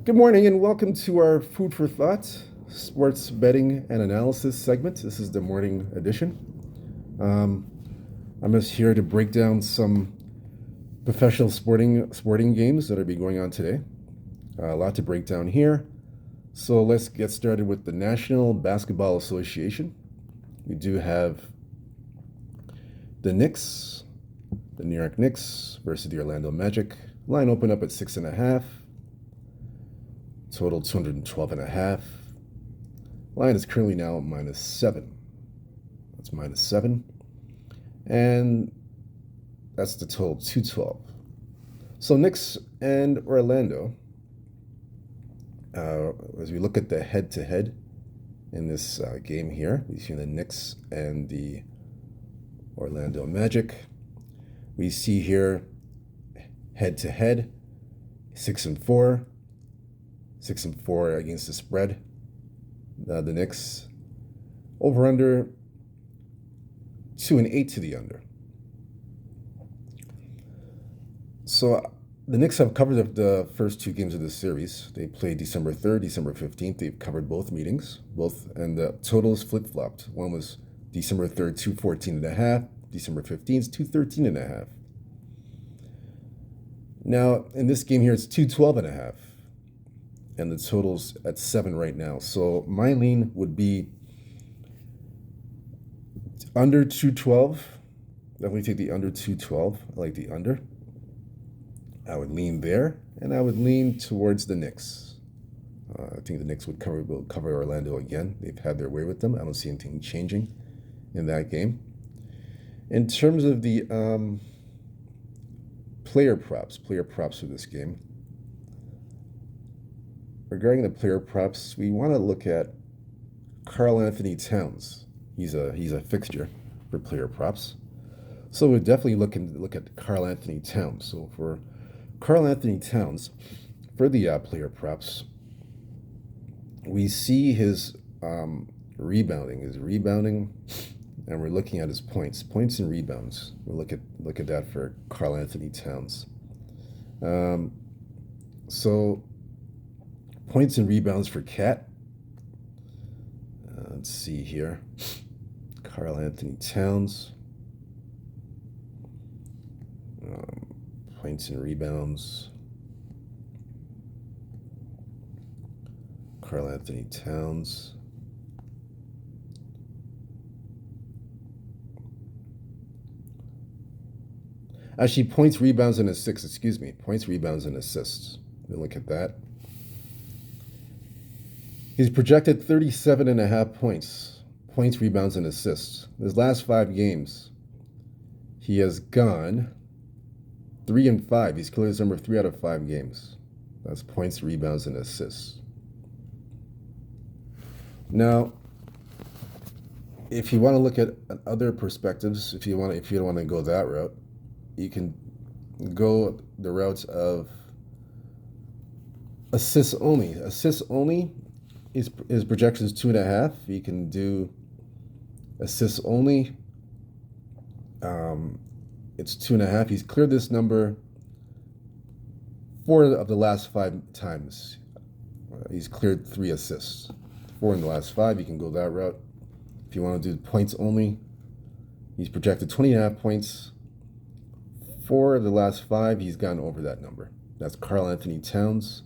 Good morning and welcome to our Food for Thought sports betting and analysis segment. This is the morning edition. Um, I'm just here to break down some professional sporting games that are be going on today. A lot to break down here. So let's get started with the National Basketball Association. We do have the Knicks, the New York Knicks versus the Orlando Magic. Line opened up at 6.5. Total 212.5. Line is currently now -7. That's -7. And that's the total 212. So Knicks and Orlando, as we look at the head-to-head in this game here between the Knicks and the Orlando Magic, we see here head-to-head 6-4. 6-4 against the spread. The Knicks over under 2-8 to the under. So the Knicks have covered the first two games of this series. They played December 3rd, December 15th. They've covered both meetings, and the totals flip-flopped. One was December 3rd, 214.5. December 15th, 213.5. Now, in this game here, it's 212.5. And the total's at 7 right now. So my lean would be under 212. Definitely take the under 212. I like the under. I would lean there, and I would lean towards the Knicks. I think the Knicks will cover Orlando again. They've had their way with them. I don't see anything changing in that game. In terms of the player props for this game, regarding the player props, we want to look at Karl-Anthony Towns. He's a fixture for player props. So we're definitely look at Karl-Anthony Towns. So for Karl-Anthony Towns, for the player props, we see his rebounding, and we're looking at his points and rebounds. We'll look at that for Karl-Anthony Towns. So points and rebounds for Cat. Let's see here. Karl-Anthony Towns. Points and rebounds. Karl-Anthony Towns. Actually, points, rebounds, and assists. Excuse me. Points, rebounds, and assists. We'll look at that. He's projected 37.5 points, rebounds, and assists. His last 5 games, he has gone 3-5. He's cleared his number 3 out of 5 games. That's points, rebounds, and assists. Now, if you want to look at other perspectives, if you don't want to go that route, you can go the route of assists only. Assists only. His projection is 2.5. He can do assists only. It's 2.5. He's cleared this number 4 of the last 5 times. He's cleared 3 assists. 4 in the last 5. You can go that route. If you want to do points only, he's projected 20.5 points. 4 of the last 5, he's gone over that number. That's Karl-Anthony Towns.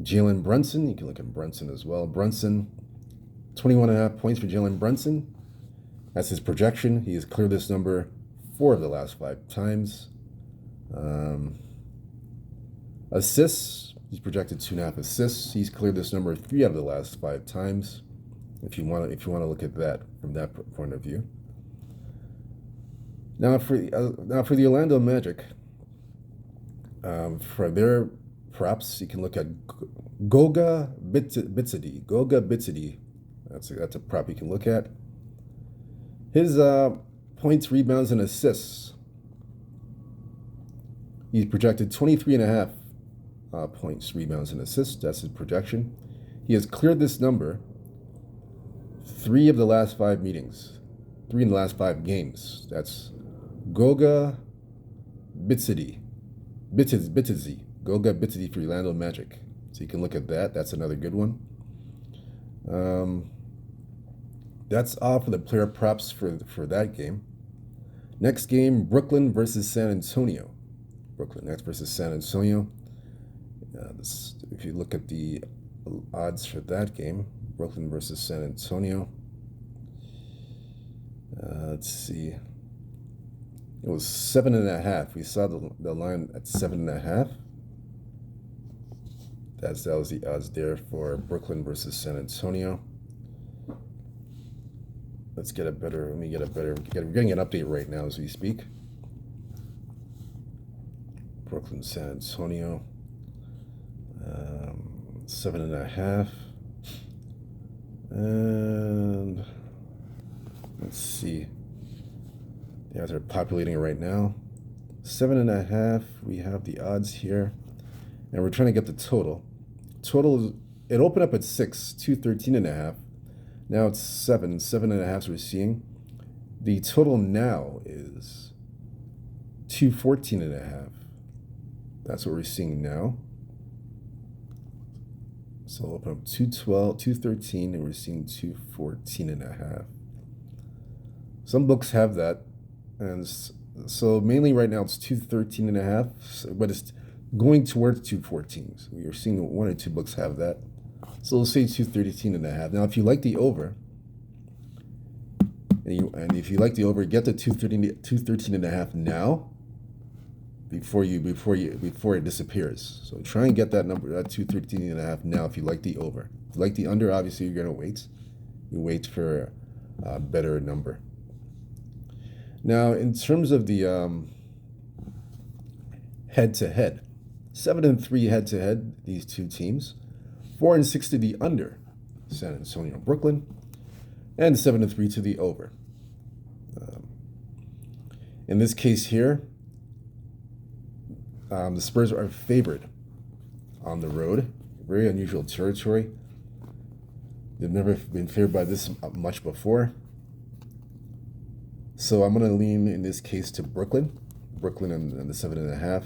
Jalen Brunson, you can look at Brunson as well. Brunson, 21.5 points for Jalen Brunson. That's his projection. He has cleared this number 4 of the last 5 times. Assists, he's projected 2.5 assists. He's cleared this number 3 out of the last 5 times. If you want to look at that from that point of view. Now for the Orlando Magic, for their props, you can look at Goga Bitadze. Goga Bitadze. That's a prop you can look at. His points, rebounds, and assists. He's projected 23.5 points, rebounds, and assists. That's his projection. He has cleared this number 3 of the last 5 meetings. 3 in the last 5 games. That's Goga Bitadze. Goga Bitadze for Orlando Magic. So you can look at that. That's another good one. That's all for the player props for that game. Next game, Brooklyn versus San Antonio. Brooklyn Nets versus San Antonio. If you look at the odds for that game, Brooklyn versus San Antonio. Let's see. It was 7.5. We saw the line at 7.5. That was the odds there for Brooklyn versus San Antonio. We're getting an update right now as we speak. Brooklyn, San Antonio, 7.5. And let's see. The odds are populating right now. 7.5. We have the odds here. And we're trying to get the total. It opened up at 6, 213.5. Now it's 7.5 we're seeing. The total now is 214.5. That's what we're seeing now. So we'll open up 212, 213, and we're seeing 214.5. Some books have that. And so mainly right now it's 213.5, but it's going towards 214. So you're seeing one or two books have that. So let's say 213.5. Now, if you like the over, and if you like the over, get the 213.5 now before it disappears. So try and get that number, that 213.5 now if you like the over. If you like the under, obviously you're gonna wait. You wait for a better number. Now, in terms of the head-to-head, 7-3 head-to-head, these two teams. 4-6 to the under, San Antonio, Brooklyn, and 7-3 to the over. In this case here, the Spurs are favored on the road. Very unusual territory. They've never been favored by this much before. So I'm going to lean, in this case, to Brooklyn and the 7.5.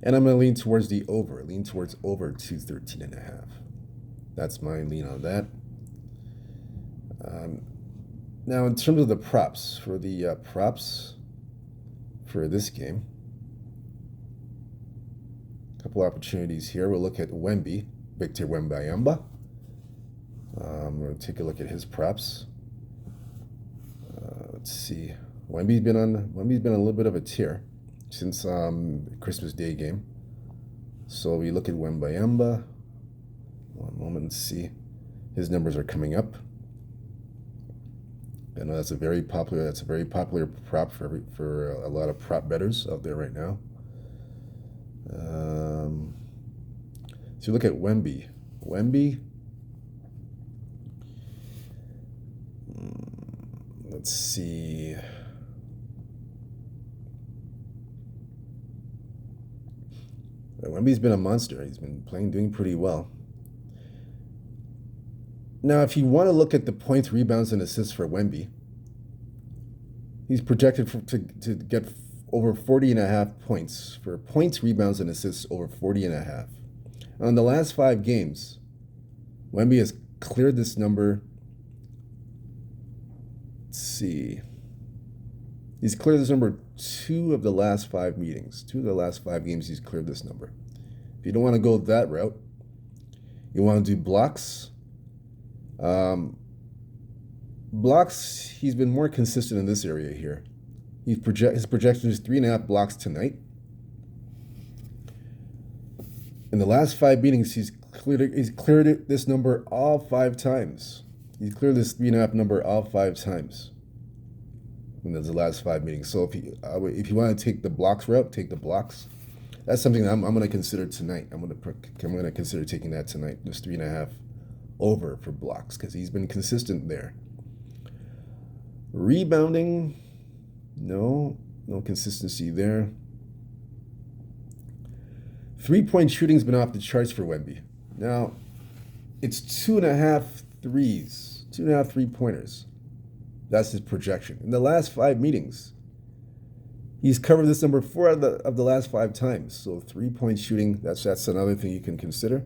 And I'm going to lean towards the over. Lean towards over 213.5. That's my lean on that. Now, in terms of the props, for this game, a couple opportunities here. We'll look at Wemby, Victor Wembanyama. I'm going to take a look at his props. Let's see. Wemby's been on a little bit of a tear since Christmas Day game. So we look at Wembanyama. One moment and see. His numbers are coming up. I know that's a very popular prop for a lot of prop bettors out there right now. So you look at Wemby. Let's see. Wemby's been a monster. He's been doing pretty well. Now, if you want to look at the points, rebounds, and assists for Wemby, he's projected to get over 40.5 points. For points, rebounds, and assists, over 40.5. On the last 5 games, Wemby has cleared this number. Let's see. He's cleared this number 2 of the last 5 meetings. 2 of the last 5 games, he's cleared this number. If you don't want to go that route, you want to do blocks. Blocks, he's been more consistent in this area here. His projection is 3.5 blocks tonight. In the last 5 meetings, he's cleared this number all 5 times. He's cleared this 3.5 number all 5 times. And that's the last 5 meetings. So if you want to take the blocks route, take the blocks. That's something that I'm going to consider tonight. I'm going to consider taking that tonight. Just 3.5 over for blocks because he's been consistent there. Rebounding, no consistency there. 3-point shooting's been off the charts for Wemby. Now, it's 2.5 threes, 2.5 3-pointers. That's his projection. In the last 5 meetings, He's covered this number four of the last 5 times. So 3-point shooting, that's another thing you can consider.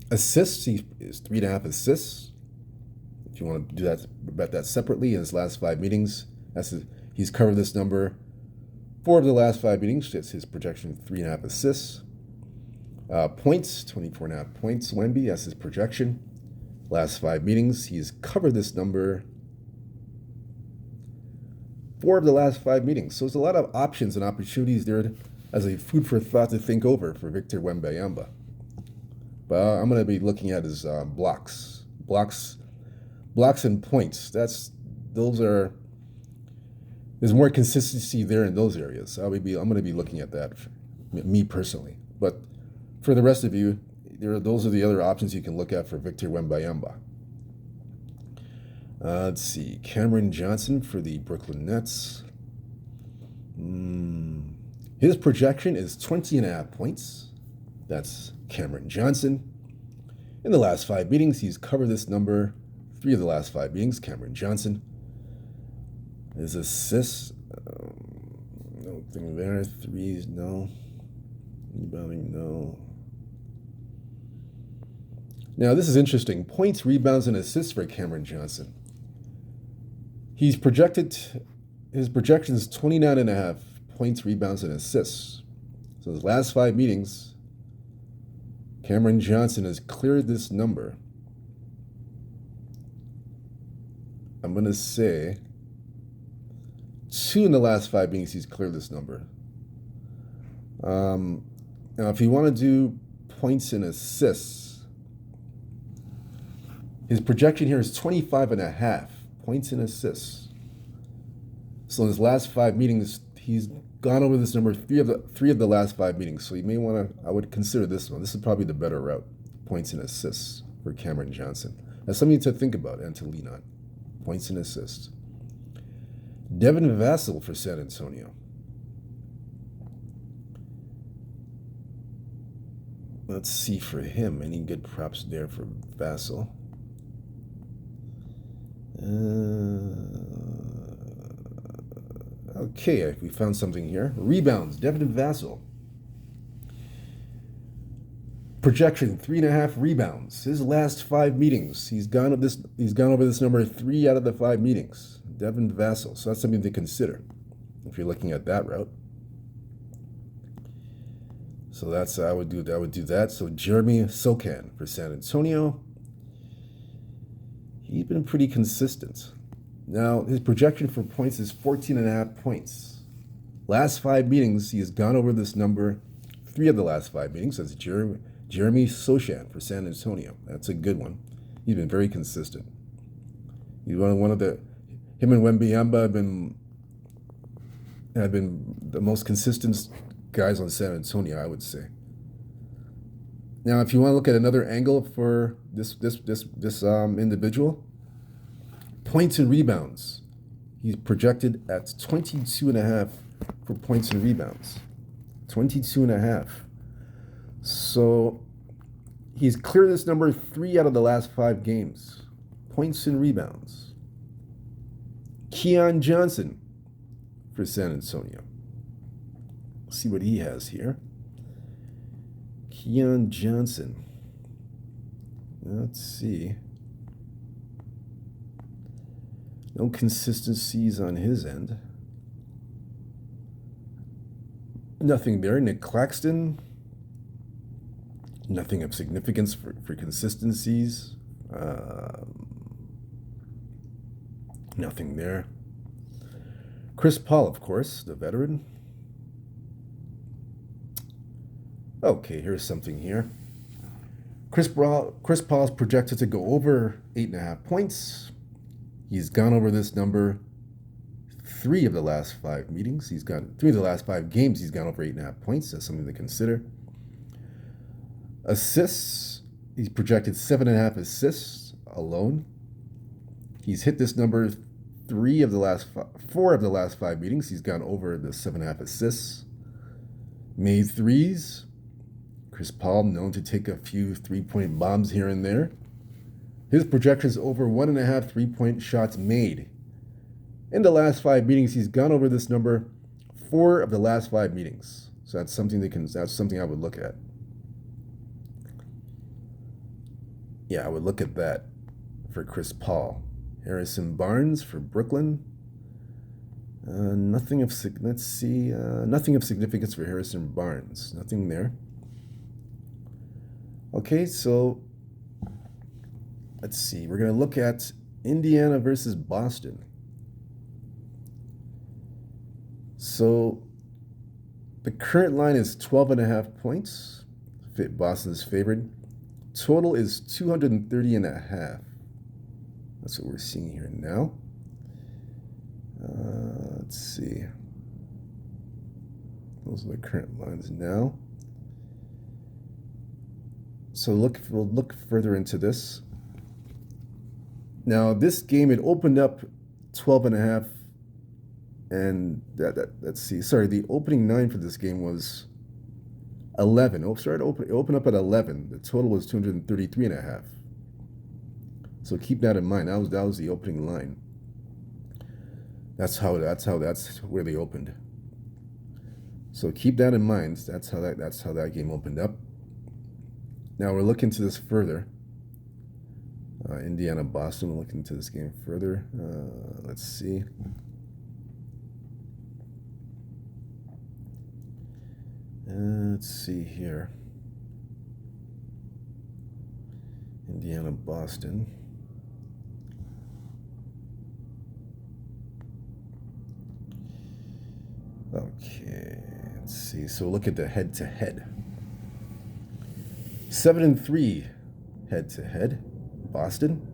Assists, he is 3.5 assists. If you want to do that, bet that separately in his last 5 meetings, he's covered this number 4 of the last 5 meetings. That's his projection, 3.5 assists. Points, 24.5 points. Wemby, that's his projection. Last 5 meetings, he's covered this number 4 of the last 5 meetings. So there's a lot of options and opportunities there as a food for thought to think over for Victor Wembanyama. But I'm going to be looking at his blocks and points. There's more consistency there in those areas. I'm going to be looking at that, me personally. But for the rest of you, those are the other options you can look at for Victor Wembanyama. Let's see, Cameron Johnson for the Brooklyn Nets. His projection is 20.5 points. That's Cameron Johnson. In the last 5 meetings, he's covered this number 3 of the last 5 meetings. Cameron Johnson. His assists, nothing there. Threes, no. Rebounding, no. Now, this is interesting. Points, rebounds, and assists for Cameron Johnson. His projection is 29.5 points, rebounds, and assists. So his last 5 meetings, Cameron Johnson has cleared this number. I'm going to say 2 in the last 5 meetings he's cleared this number. Now, if you want to do points and assists, his projection here is 25.5 points and assists. So in his last 5 meetings, he's gone over this number 3 of the last 5 meetings. So you may want to, I would consider this one. This is probably the better route, points and assists for Cameron Johnson. That's something to think about and to lean on. Points and assists. Devin Vassell for San Antonio. Let's see for him. Any good props there for Vassell? Okay, we found something here. Rebounds, Devin Vassell. Projection, 3.5 rebounds. His last 5 meetings, he's gone over this number 3 out of the 5 meetings. Devin Vassell. So that's something to consider if you're looking at that route. So that's I would do that. So Jeremy Sochan for San Antonio. He's been pretty consistent. Now, his projection for points is 14.5 points. Last 5 meetings, he has gone over this number 3 of the last 5 meetings. That's Jeremy Sochan for San Antonio. That's a good one. He's been very consistent. He's one of the, him and Wembanyama have been the most consistent guys on San Antonio, I would say. Now, if you want to look at another angle for this individual, points and rebounds. He's projected at 22.5 for points and rebounds. 22.5. So he's cleared this number 3 out of the last 5 games. Points and rebounds. Keon Johnson for San Antonio. Let's see what he has here. Keon Johnson. Let's see. No consistencies on his end. Nothing there. Nick Claxton. Nothing of significance for consistencies. Nothing there. Chris Paul, of course, the veteran. Okay, here's something here. Chris Paul's projected to go over 8.5 points. He's gone over this number 3 of the last 5 meetings. He's gone 3 of the last 5 games. He's gone over 8.5 points. That's something to consider. Assists. He's projected 7.5 assists alone. He's hit this number 4 of the last 5 meetings. He's gone over the 7.5 assists. Made threes. Chris Paul known to take a few 3-point bombs here and there. His projections over 1.5 3-point shots made. In the last 5 meetings, he's gone over this number 4 of the last 5 meetings. So that's something that's something I would look at. Yeah, I would look at that for Chris Paul. Harrison Barnes for Brooklyn. Nothing of significance for Harrison Barnes. Nothing there. Okay, so let's see. We're going to look at Indiana versus Boston. So the current line is 12.5 points. Boston's favored. Total is 230.5. That's what we're seeing here now. Let's see. Those are the current lines now. So we'll look further into this. Now, this game, it opened up 12.5, and let's see. Sorry, the opening line for this game was 11. Oh, sorry, it opened up at 11. The total was 233.5. So keep that in mind. That was the opening line. That's where they opened. So keep that in mind. That's how that game opened up. Now we're looking into this further. Indiana Boston. We'll look into this game further. Let's see. Let's see here. Indiana Boston. Okay, let's see. So look at the head-to-head. 7-3 head-to-head. Boston.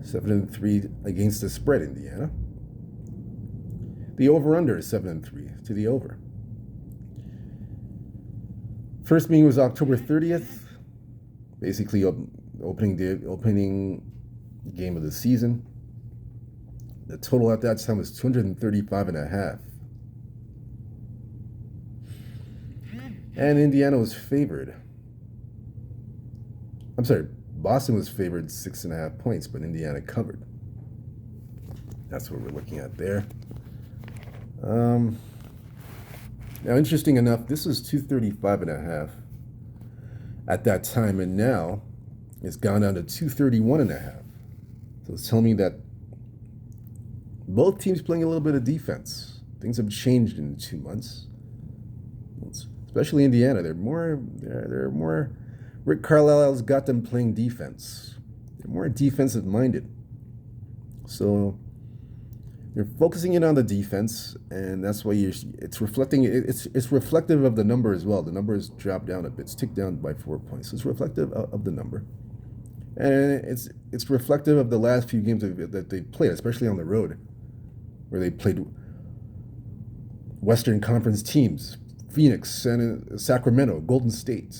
7-3 against the spread, Indiana. The over-under is 7-3 to the over. First meeting was October 30th. Basically, opening game of the season. The total at that time was 235.5. And Indiana was favored. I'm sorry, Boston was favored 6.5 points, but Indiana covered. That's what we're looking at there. Now, interesting enough, this was 235.5 at that time, and now it's gone down to 231.5. So it's telling me that both teams playing a little bit of defense. Things have changed in 2 months. Especially Indiana, they're more. Rick Carlisle's got them playing defense. They're more defensive minded. So you're focusing in on the defense, and that's why it's reflecting. It's reflective of the number as well. The number has dropped down a bit. It's ticked down by 4 points. So it's reflective of the number, and it's reflective of the last few games that they played, especially on the road, where they played Western Conference teams. Phoenix, Sacramento, Golden State.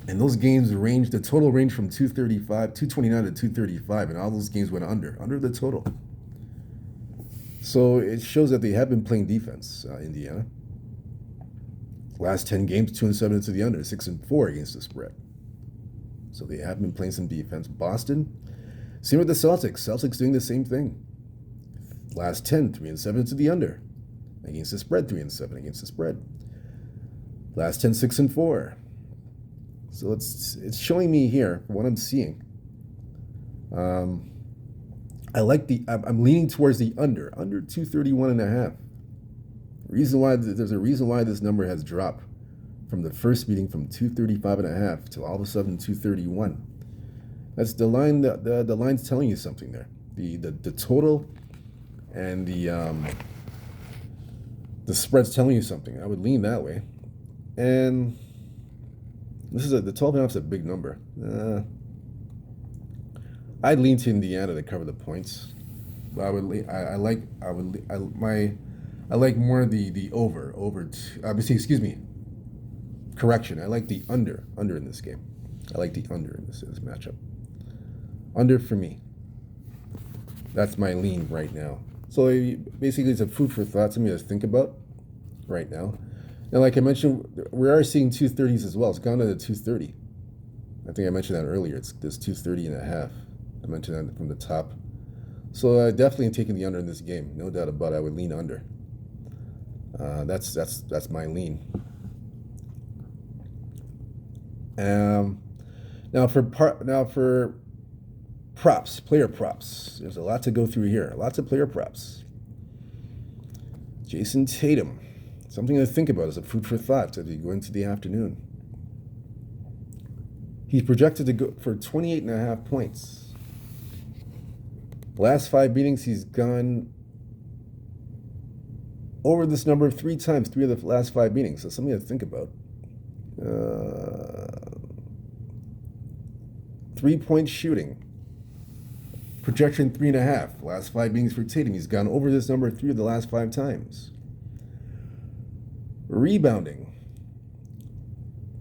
And those games the total range from 229 to 235, and all those games went under the total. So it shows that they have been playing defense, Indiana. Last 10 games, 2-7 to the under, 6-4 against the spread. So they have been playing some defense. Boston, same with the Celtics. Celtics doing the same thing. Last 10, 3-7 to the under. Against the spread, 3-7 against the spread. Last 10, 6-4. So it's showing me here what I'm seeing. I'm leaning towards the under 231.5. There's a reason why this number has dropped from the first meeting from 235.5 to all of a sudden 231. That's the line. The line's telling you something there. The total and the spread's telling you something. I would lean that way. And the 12.5 is a big number. I'd lean to Indiana to cover the points. But I like more the over. Excuse me. Correction. I like the under in this game. I like the under in this matchup. Under for me. That's my lean right now. So basically, it's a food for thought, something to think about right now. And like I mentioned, we are seeing 230s as well. It's gone to the 230. I think I mentioned that earlier. There's 230.5. I mentioned that from the top. So definitely taking the under in this game. No doubt about it. I would lean under. That's my lean. Now for props, player props. There's a lot to go through here. Lots of player props. Jason Tatum. Something to think about as a food for thought as we go into the afternoon. He's projected to go for 28.5 points. Last 5 meetings, he's gone over this number 3 times, 3 of the last 5 meetings. So something to think about. 3-point shooting. Projection 3.5. Last 5 meetings for Tatum. He's gone over this number 3 of the last 5 times. Rebounding.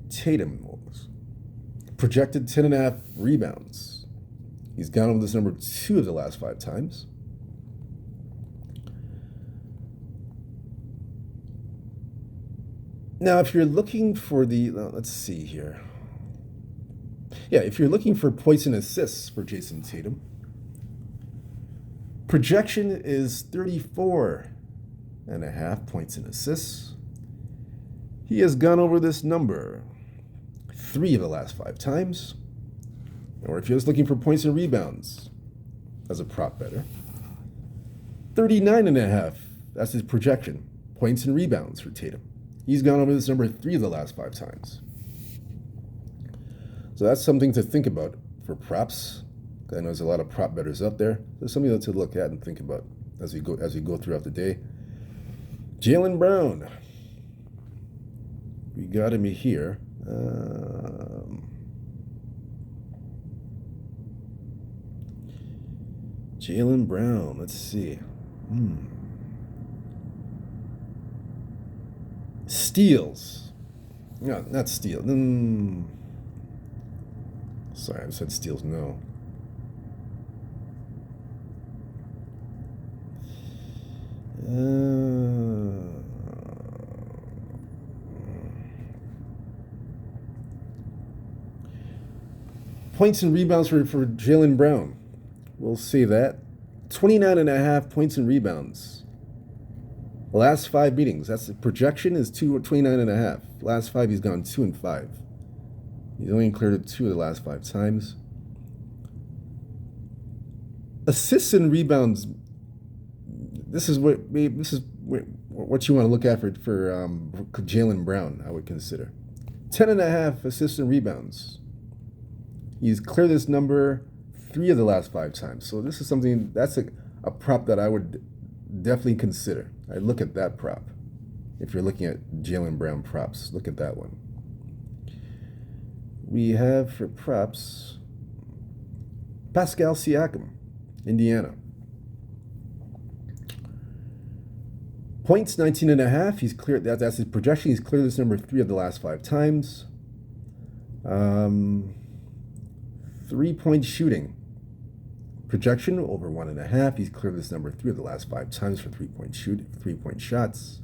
Tatum projected 10.5 rebounds. He's gone over this number 2 of the last 5 times. Now, if you're looking for let's see here. Yeah, if you're looking for points and assists for Jason Tatum, projection is 34.5 points and assists. He has gone over this number 3 of the last 5 times. Or if you're just looking for points and rebounds as a prop better, 39.5. That's his projection. Points and rebounds for Tatum. He's gone over this number 3 of the last 5 times. So that's something to think about for props. I know there's a lot of prop bettors out there. There's something to look at and think about as we go throughout the day. Jaylen Brown. We got him here. Jaylen Brown. Let's see. Steals. No, not steals. Sorry, I said steals. No. Points and rebounds for Jaylen Brown. We'll say that. 29.5 points and rebounds. Last 5 meetings. That's the projection is 29.5. Last 5, he's gone 2 and 5. He's only cleared it 2 of the last 5 times. Assists and rebounds. This is what you want to look at for Jaylen Brown. I would consider 10.5 assists and rebounds. He's cleared this number 3 of the last 5 times. So this is something that's a prop that I would definitely consider. I'd look at that prop. If you're looking at Jaylen Brown props, look at that one. We have for props Pascal Siakam, Indiana. Points 19.5. He's cleared that. That's his projection. He's cleared this number 3 of the last 5 times. 3-point shooting. Projection over 1.5. He's cleared this number 3 of the last 5 times for 3-point shots.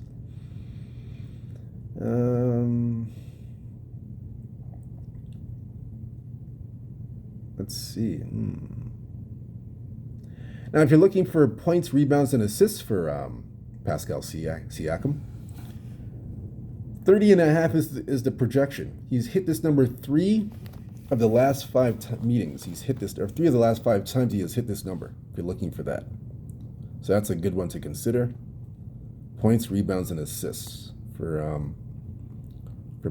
Let's see. Now, if you're looking for points, rebounds, and assists for Pascal Siakam, 30.5 is the projection. He's hit this number 3 of the last 5 meetings. He's hit this, or 3 of the last 5 times he has hit this number, if you're looking for that. So that's a good one to consider. Points, rebounds, and assists for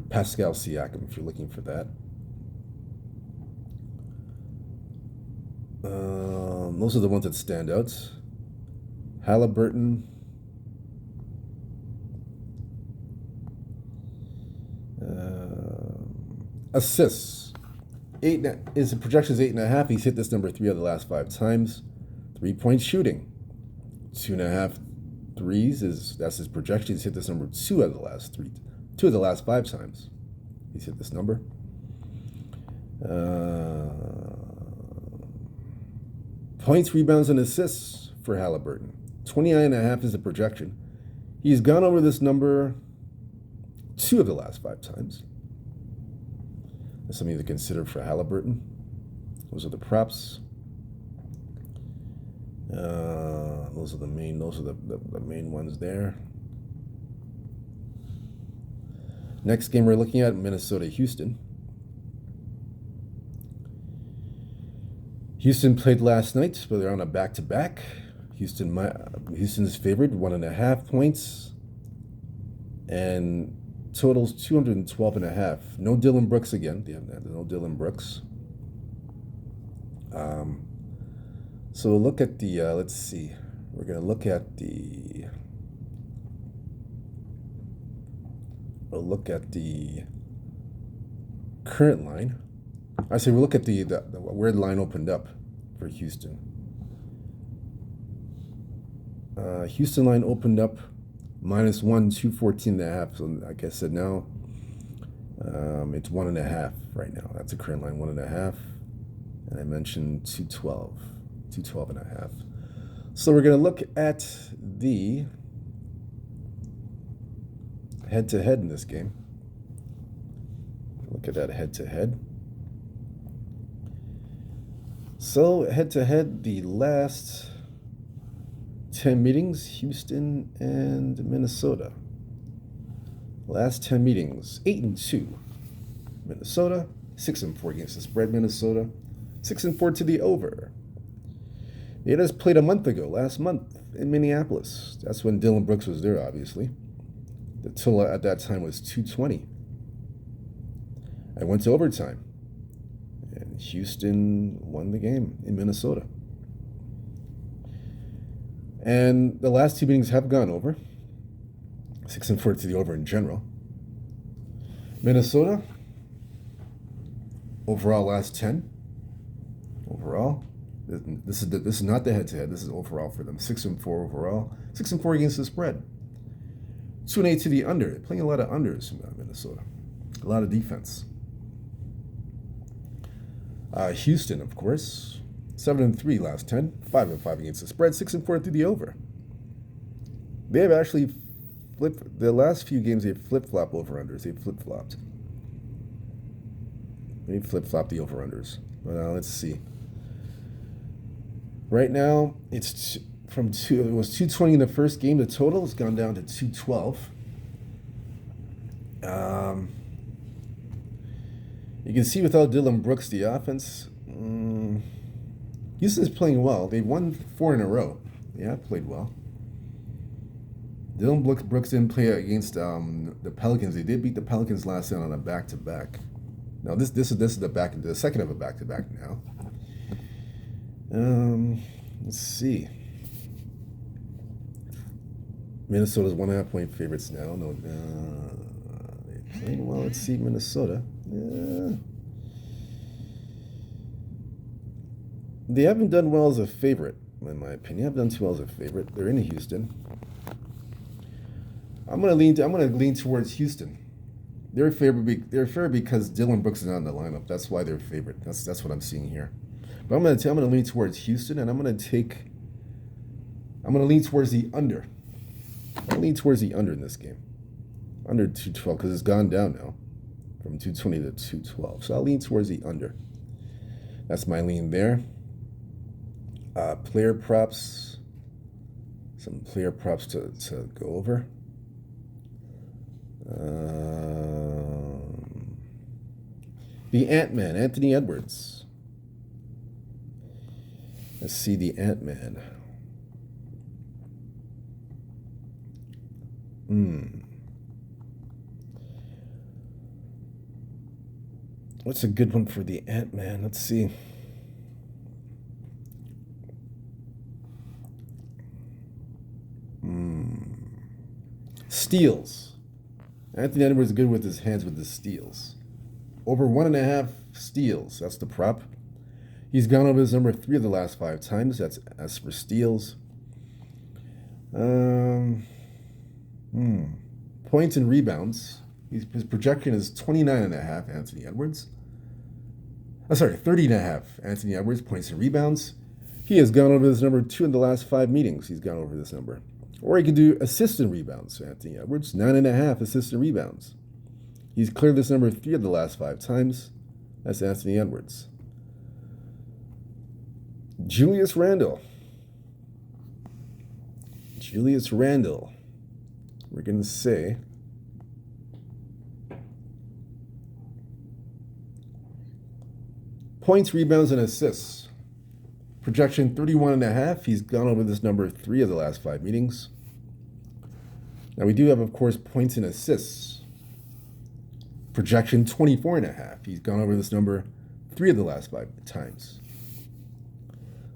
Pascal Siakam, if you're looking for that. Those are the ones that stand out. Halliburton. Assists. His projection is 8.5. He's hit this number 3 of the last 5 times. 3-point shooting. 2.5 threes that's his projection. He's hit this number 2 of the last 5 times. He's hit this number. Points, rebounds, and assists for Halliburton. 29.5 is the projection. He's gone over this number 2 of the last 5 times. That's something to consider for Halliburton. Those are the props. Those are the main. Those are the main ones there. Next game we're looking at, Minnesota Houston. Houston played last night, but they're on a back-to-back. Houston's favored 1.5 points, and totals 212.5. No Dylan Brooks again. They have no Dylan Brooks. So we'll look at the. Let's see. We're gonna look at the. We'll look at the current line. I say we'll look at the where the line opened up for Houston. Houston line opened up -1, 214.5. So like I said, now it's 1.5 right now. That's the current line, 1.5. And I mentioned 212.5. So we're going to look at the head-to-head in this game. Look at that head-to-head. So head-to-head, the last 10 meetings, Houston and Minnesota. Last 10 meetings, 8-2. Minnesota, 6-4 against the spread. Minnesota, 6-4 to the over. They just played a month ago, last month in Minneapolis. That's when Dylan Brooks was there, obviously. The total at that time was 220. I went to overtime, and Houston won the game in Minnesota. And the last two meetings have gone over. 6-4 to the over in general. Minnesota, overall last 10. Overall, this is not the head-to-head. This is overall for them. 6-4 overall. 6-4 against the spread. 2-8 to the under. They're playing a lot of unders from Minnesota. A lot of defense. Houston, of course, 7-3 last 10. 5-5 against the spread. 6-4 to the over. They have actually flipped the last few games. They've flip-flopped over-unders. They've flip-flopped. They flip-flopped the over-unders. But let's see. Right now, it's it was 220 in the first game. The total has gone down to 212. You can see without Dylan Brooks, the offense, Houston's playing well. They've won 4 in a row. Yeah, played well. Dylan Brooks didn't play against the Pelicans. They did beat the Pelicans last night on a back-to-back. Now this is the second of a back-to-back now. Let's see. Minnesota's 1.5 point favorites now. No, they're playing well. Let's see, Minnesota. They haven't done well as a favorite, in my opinion. They haven't done too well as a favorite. They're in Houston. I'm gonna lean towards Houston. They're favored because Dylan Brooks is not in the lineup. That's why they're favorite. That's what I'm seeing here. But I'm gonna lean towards Houston, and I'm gonna lean towards the under. I'll lean towards the under in this game. Under 212, because it's gone down now from 220 to 212. So I'll lean towards the under. That's my lean there. Player props. Some player props to go over. The Ant-Man, Anthony Edwards. Let's see the Ant-Man. What's a good one for the Ant-Man? Let's see. Steals. Anthony Edwards is good with his hands with the steals. Over 1.5 steals. That's the prop. He's gone over his number 3 of the last 5 times. That's as for steals. Points and rebounds. His projection is 29.5, Anthony Edwards. 30.5, Anthony Edwards, points and rebounds. He has gone over this number 2 in the last 5 meetings. He's gone over this number. Or he can do assists and rebounds, Anthony Edwards, 9.5 assists and rebounds. He's cleared this number 3 of the last 5 times. That's Anthony Edwards. Julius Randle. Julius Randle. We're going to say points, rebounds, and assists. Projection 31.5. He's gone over this number 3 of the last 5 meetings. Now we do have, of course, points and assists. Projection 24.5. He's gone over this number 3 of the last 5 times.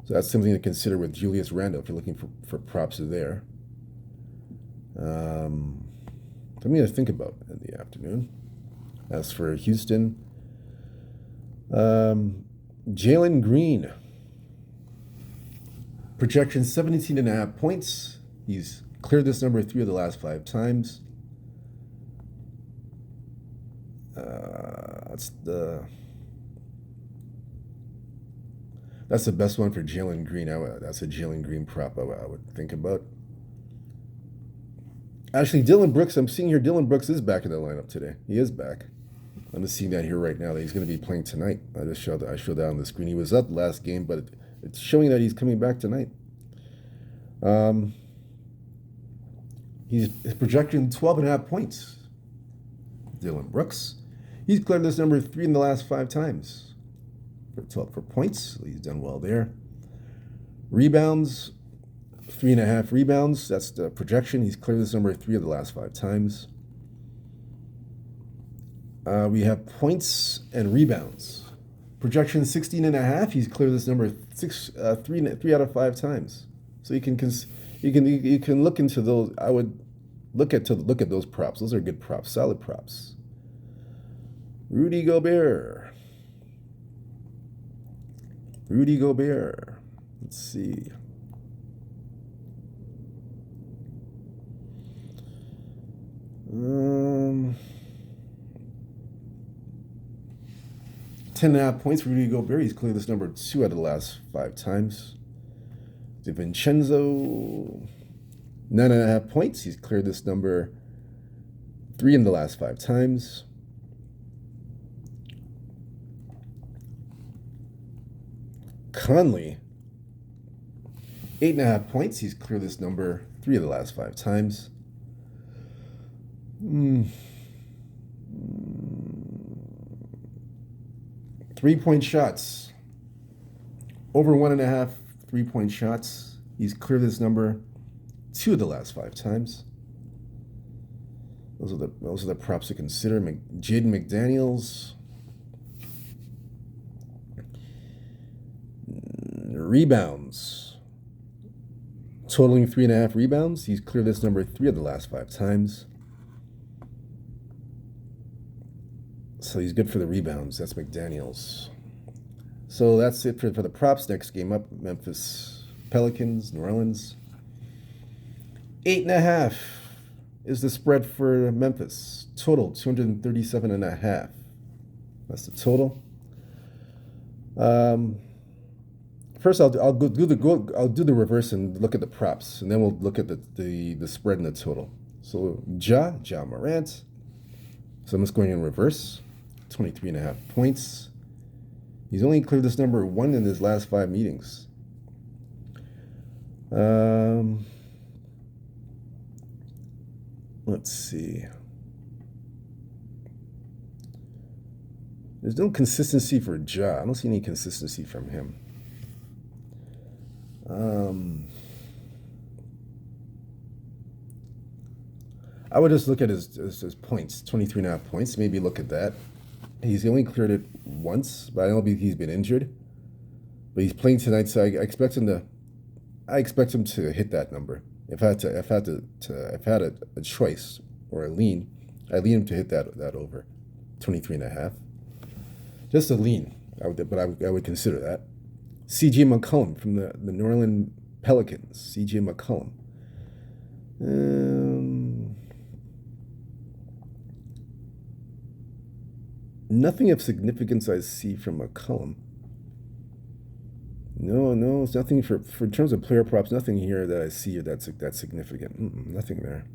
So that's something to consider with Julius Randle if you're looking for props there. Something to think about in the afternoon. As for Houston, Jalen Green. Projection 17.5 points. He's cleared this number 3 of the last 5 times. That's the best one for Jalen Green. That's a Jalen Green prop I would think about. Actually, Dylan Brooks, I'm seeing here Dylan Brooks is back in the lineup today. He is back. I'm just seeing that here right now that he's going to be playing tonight. I showed that on the screen. He was up last game, but it's showing that he's coming back tonight. He's projecting 12.5 points. Dylan Brooks. He's cleared this number 3 in the last 5 times. For points, he's done well there. Rebounds, 3.5 rebounds. That's the projection. He's cleared this number 3 of the last 5 times. We have points and rebounds. Projection 16.5. He's cleared this number 3 out of 5 times. So you can look into those. I would look at those props. Those are good props, solid props. Rudy Gobert. Let's see. Um, 10.5 points for Rudy Gobert. He's cleared this number 2 out of the last 5 times. DiVincenzo, 9.5 points. He's cleared this number 3 in the last 5 times. Conley, 8.5 points. He's cleared this number 3 of the last 5 times. 3-point shots. Over 1.5 3-point shots. He's cleared this number 2 of the last 5 times. Those are the props to consider. Jaden McDaniels. Rebounds. Totaling 3.5 rebounds. He's cleared this number 3 of the last 5 times. So he's good for the rebounds. That's McDaniels. So that's it for the props. Next game up, Memphis Pelicans, New Orleans. 8.5 is the spread for Memphis. Total 237.5. That's the total. First, I'll do the reverse and look at the props, and then we'll look at the spread and the total. So Ja Morant. So I'm just going in reverse. 23.5 points. He's only cleared this number 1 in his last 5 meetings. Let's see. There's no consistency for Ja. I don't see any consistency from him. I would just look at his points, 23.5 points. Maybe look at that. He's only cleared it once, but I don't believe he's been injured. But he's playing tonight, so I expect him to hit that number. If I had a choice or a lean, I'd lean him to hit that over 23.5. Just a lean, I would consider that. C.J. McCollum from the New Orleans Pelicans. C.J. McCollum. Nothing of significance I see from McCollum. No, it's nothing for in terms of player props. Nothing here that I see that's significant. Nothing there.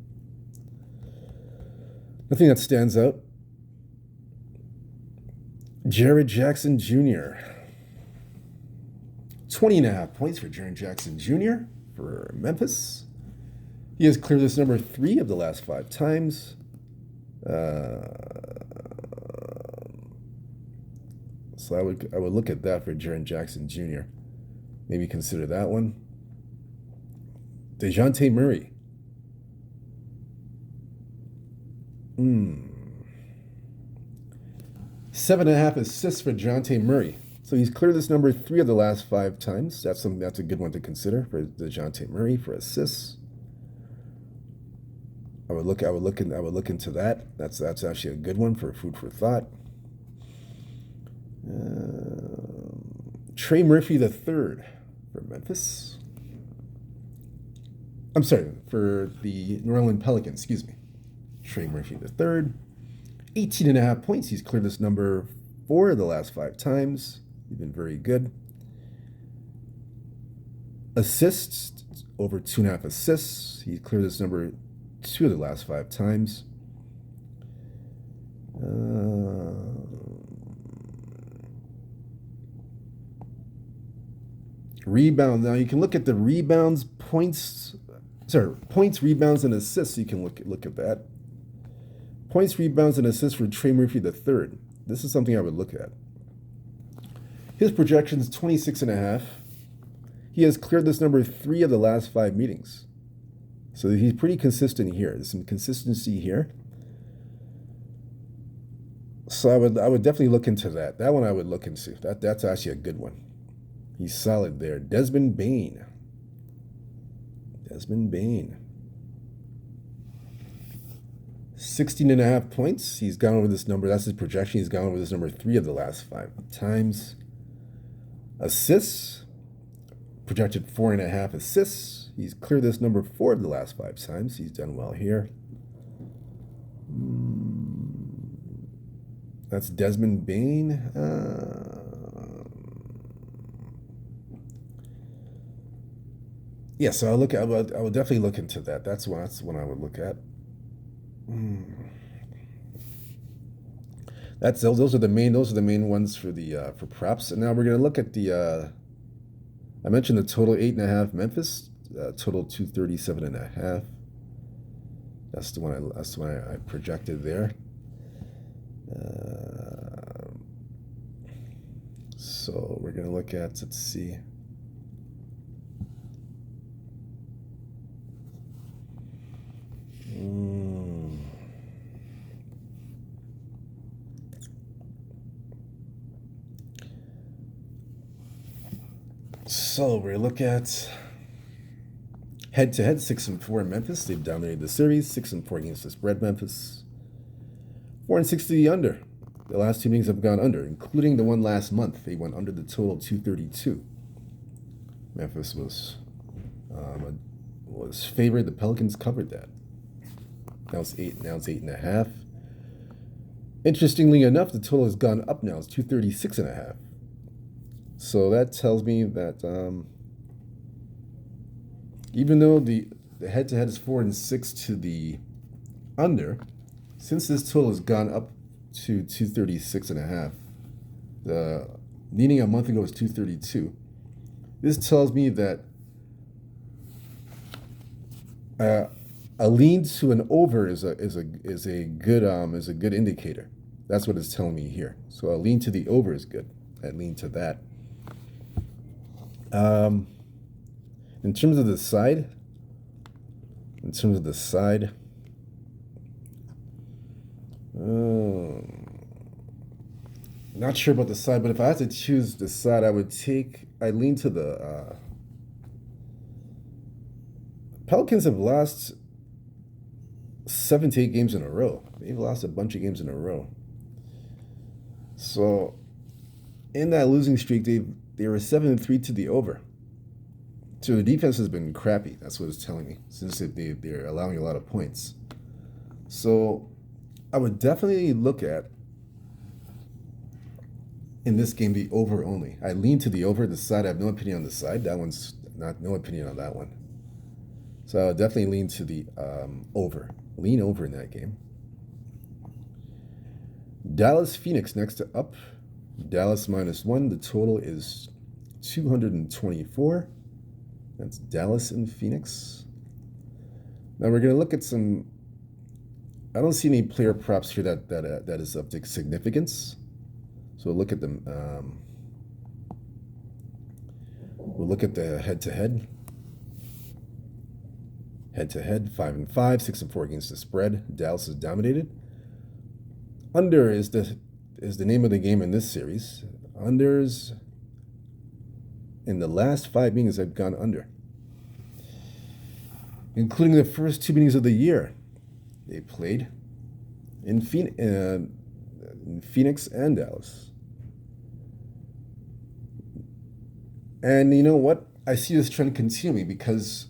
Nothing that stands out. Jared Jackson Jr. 20.5 points for Jared Jackson Jr. for Memphis. He has cleared this number 3 of the last 5 times. So I would look at that for Jaren Jackson Jr. Maybe consider that one. DeJounte Murray. 7.5 assists for DeJounte Murray. So he's cleared this number 3 of the last 5 times. That's a good one to consider for DeJounte Murray for assists. I would look into that. That's actually a good one for food for thought. Trey Murphy III for Memphis. I'm sorry, for the New Orleans Pelicans, excuse me. Trey Murphy III. 18.5 points. He's cleared this number 4 of the last 5 times. He's been very good. Assists, over 2.5 assists. He's cleared this number 2 of the last 5 times. Rebound. Now you can look at the rebounds, points, rebounds, and assists. You can look at that. Points, rebounds, and assists for Trey Murphy III. This is something I would look at. His projection is 26.5. He has cleared this number 3 of the last 5 meetings. So he's pretty consistent here. There's some consistency here. So I would definitely look into that. That one I would look into. That's actually a good one. He's solid there. Desmond Bane. 16.5 points. He's gone over this number. That's his projection. He's gone over this number 3 of the last 5 times. Assists. Projected 4.5 assists. He's cleared this number 4 of the last 5 times. He's done well here. That's Desmond Bane. Yeah, so I would definitely look into that. That's one I would look at. Those are the main ones for the for props. And now we're gonna look at the. I mentioned the total 8.5 Memphis. Total 237.5. That's the one I projected there. So we're gonna look at, let's see. So we're gonna look at head-to-head 6-4 in Memphis. They've dominated the series. 6-4 against the spread. Memphis 4-6 to the under. The last 2 meetings have gone under, including the one last month. They went under the total 232. Memphis was favored. The Pelicans covered that. Now it's 8.5. Interestingly enough, the total has gone up now. It's 236.5. So that tells me that even though the head-to-head is 4-6 to the under, since this total has gone up to 236.5, the meaning a month ago was 232. This tells me that a lean to an over is a good indicator. That's what it's telling me here. So a lean to the over is good. I lean to that. In terms of the side, not sure about the side, but if I had to choose the side, I lean to the Pelicans have lost 7 to 8 games in a row. They've lost a bunch of games in a row. So in that losing streak, they were 7-3 to the over. So the defense has been crappy. That's what it's telling me, since they're allowing a lot of points. So I would definitely look at, in this game, the over only. I lean to the over. The side, I have no opinion on the side. That one's no opinion on that one. So I would definitely lean to the over. Lean over in that game. Dallas Phoenix next up. Dallas -1. The total is 224. That's Dallas and Phoenix. Now we're going to look at some. I don't see any player props here that is of significance. So we'll look at them. We'll look at the head-to-head. Head-to-head, 5-5, 6-4 against the spread. Dallas is dominated. Under is the name of the game in this series. Unders in the last 5 meetings have gone under, including the first 2 meetings of the year. They played in Phoenix and Dallas. And you know what? I see this trend continuing because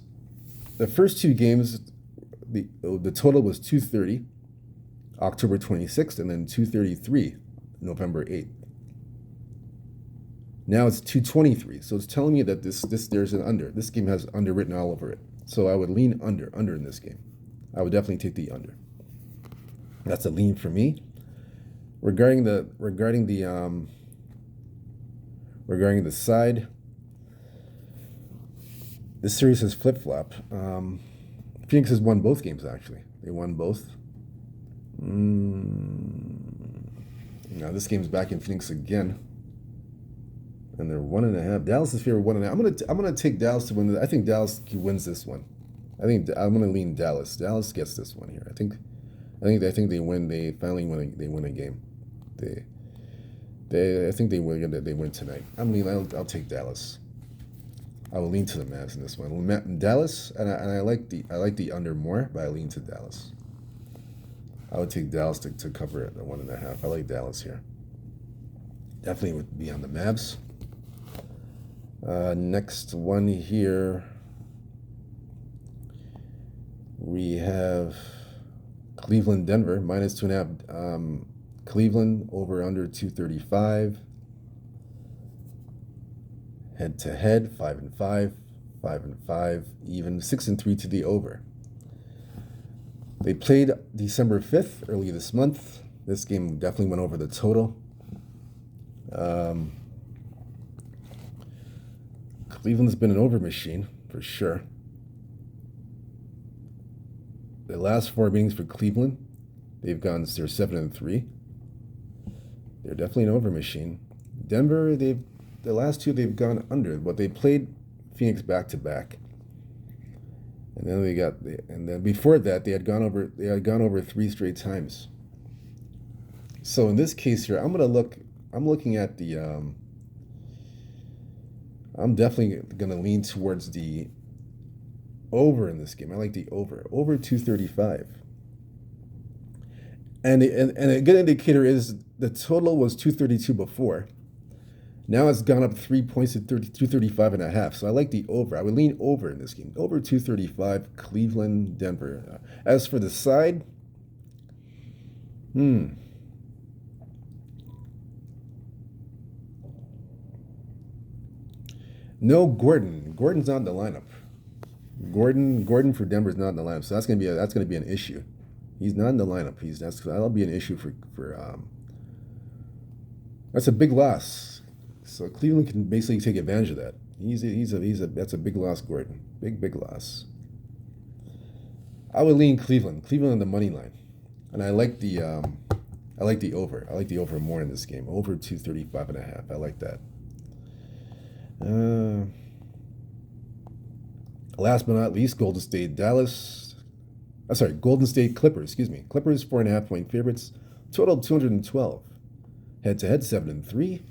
the first 2 games, the total was 230, October 26th, and then 233, November 8th. Now it's 223, so it's telling me that there's an under. This game has under written all over it. So I would lean under in this game. I would definitely take the under. That's a lean for me. Regarding the side, this series has flip-flop. Phoenix has won both games, actually. They won both. Now this game's back in Phoenix again, and they're 1.5. Dallas is favored 1.5. I'm gonna take Dallas to win. I think Dallas wins this one. I'm gonna lean Dallas. Dallas gets this one here. I think they win. They finally win. They win a game. I think they win. They win tonight. I'll take Dallas. I will lean to the Mavs in this one. Dallas, and I like the under more, but I lean to Dallas. I would take Dallas to cover it at 1.5. I like Dallas here. Definitely would be on the Mavs. Next one here, we have Cleveland, Denver, -2.5. Cleveland over under 235. Head-to-head, 5-5, 5-5, even 6-3 to the over. They played December 5th, early this month. This game definitely went over the total. Cleveland's been an over machine, for sure. The last 4 meetings for Cleveland, they're 7-3. They're definitely an over machine. Denver, the last 2 they've gone under, but they played Phoenix back-to-back. And then before that they had gone over 3 straight times. So in this case here, I'm looking at the I'm definitely gonna lean towards the over in this game. I like the over 235. And a good indicator is the total was 232 before. Now it's gone up 3 points to 235.5. So I like the over. I would lean over in this game. Over 235, Cleveland, Denver. As for the side, no Gordon. Gordon's not in the lineup. Gordon for Denver's not in the lineup. So that's gonna be an issue. He's not in the lineup. That'll be an issue for that's a big loss. So Cleveland can basically take advantage of that. That's a big loss, Gordon. Big loss. I would lean Cleveland. Cleveland on the money line, and I like the over. I like the over more in this game. Over 235.5. I like that. Last but not least, Golden State Clippers. Excuse me. Clippers 4.5-point favorites. Total 212. Head-to-head 7-3.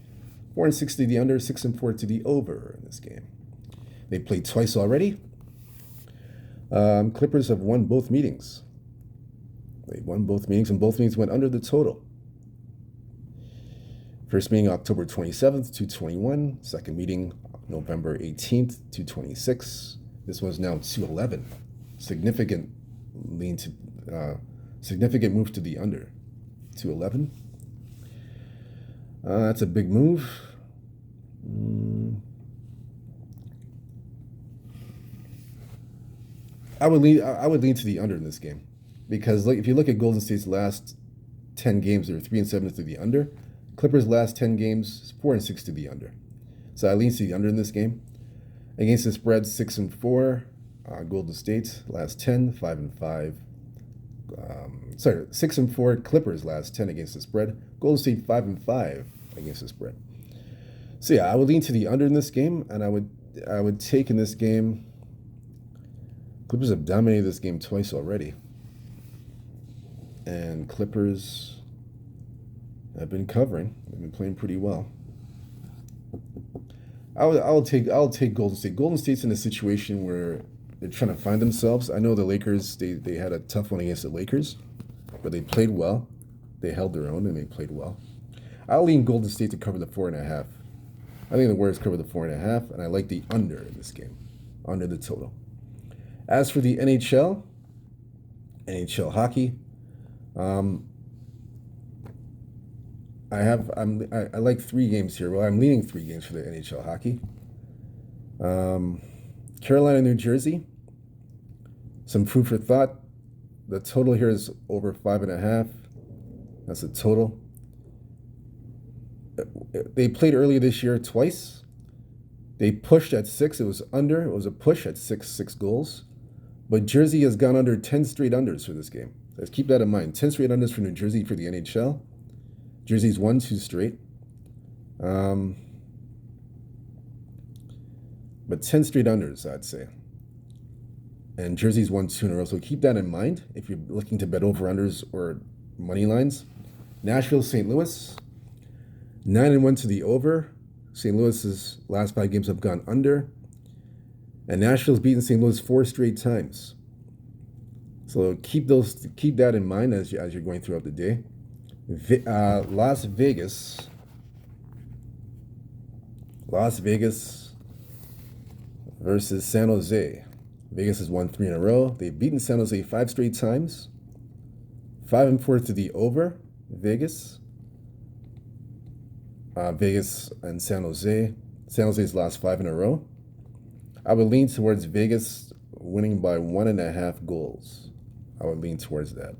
4-6 to the under, 6-4 to the over in this game. They played twice already. Clippers have won both meetings. They won both meetings, and both meetings went under the total. First meeting October 27th, 221. Second meeting November 18th, 226. This one's now 211. Significant move to the under. 211. That's a big move. I would lean to the under in this game, because if you look at Golden State's last 10 games, they're 3-7 to the under. Clippers last 10 games, 4-6 to the under. So I lean to the under in this game. Against the spread, 6-4. Golden State last 10, 5-5. 6-4. Clippers last 10 against the spread. Golden State 5-5 against the spread. So yeah, I would lean to the under in this game, and I would take in this game. Clippers have dominated this game twice already, and Clippers have been covering. They've been playing pretty well. I'll take Golden State. Golden State's in a situation where they're trying to find themselves. I know the Lakers, they had a tough one against the Lakers, but they played well. They held their own and they played well. I'll lean Golden State to cover the 4.5. I think the Warriors cover the 4.5, and I like the under in this game, under the total. As for the NHL hockey, I like 3 games here. Well, I'm leaning 3 games for the NHL hockey. Carolina, New Jersey. Some food for thought. The total here is over 5.5. That's the total. They played earlier this year twice. They pushed at 6. It was under. It was a push at 6 goals. But Jersey has gone under 10 straight unders for this game. Let's keep that in mind. 10 straight unders for New Jersey for the NHL. Jersey's won 2 straight. But 10 straight unders, I'd say. And Jersey's won 2 in a row. So keep that in mind if you're looking to bet over-unders or money lines. Nashville, St. Louis. 9-1 to the over. St. Louis's last 5 games have gone under. And Nashville's beaten St. Louis 4 straight times. So keep that in mind as you're going throughout the day. Las Vegas versus San Jose. Vegas has won 3 in a row. They've beaten San Jose 5 straight times. 5-4 to the over. Vegas and San Jose. San Jose's lost 5 in a row. I would lean towards Vegas winning by 1.5 goals. I would lean towards that.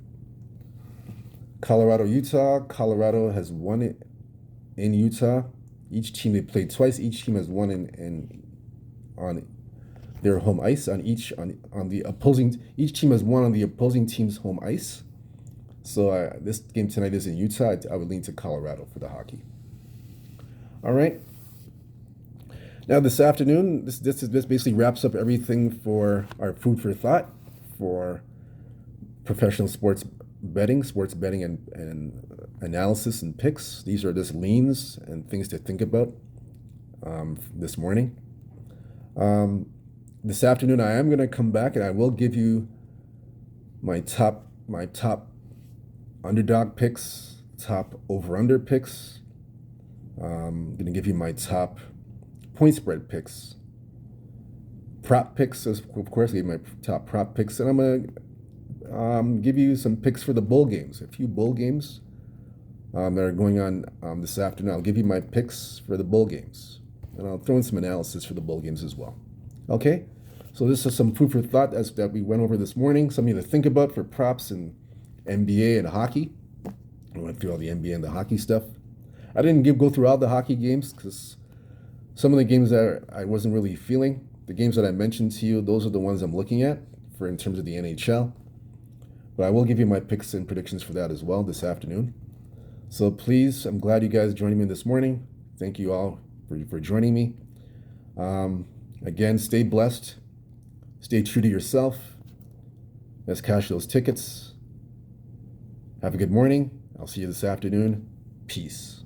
Colorado, Utah. Colorado has won it in Utah. Each team, they played twice. Each team has won on their home ice. On the opposing, each team has won on the opposing team's home ice. So this game tonight is in Utah. I would lean to Colorado for the hockey. All right. Now this afternoon, this basically wraps up everything for our food for thought for professional sports betting and analysis and picks. These are just leans and things to think about this morning. This afternoon, I am going to come back and I will give you my top underdog picks, top over-under picks. I'm going to give you my top point spread picks. Prop picks, of course, give you my top prop picks. And I'm going to give you some picks for the bowl games, a few bowl games that are going on this afternoon. I'll give you my picks for the bowl games. And I'll throw in some analysis for the bowl games as well. Okay? So this is some food for thought that we went over this morning. Something to think about for props in NBA and hockey. I went through all the NBA and the hockey stuff. I didn't go through all the hockey games because some of the games that I wasn't really feeling. The games that I mentioned to you, those are the ones I'm looking at for in terms of the NHL. But I will give you my picks and predictions for that as well this afternoon. So please, I'm glad you guys joined me this morning. Thank you all for joining me. Again, stay blessed. Stay true to yourself. Let's cash those tickets. Have a good morning. I'll see you this afternoon. Peace.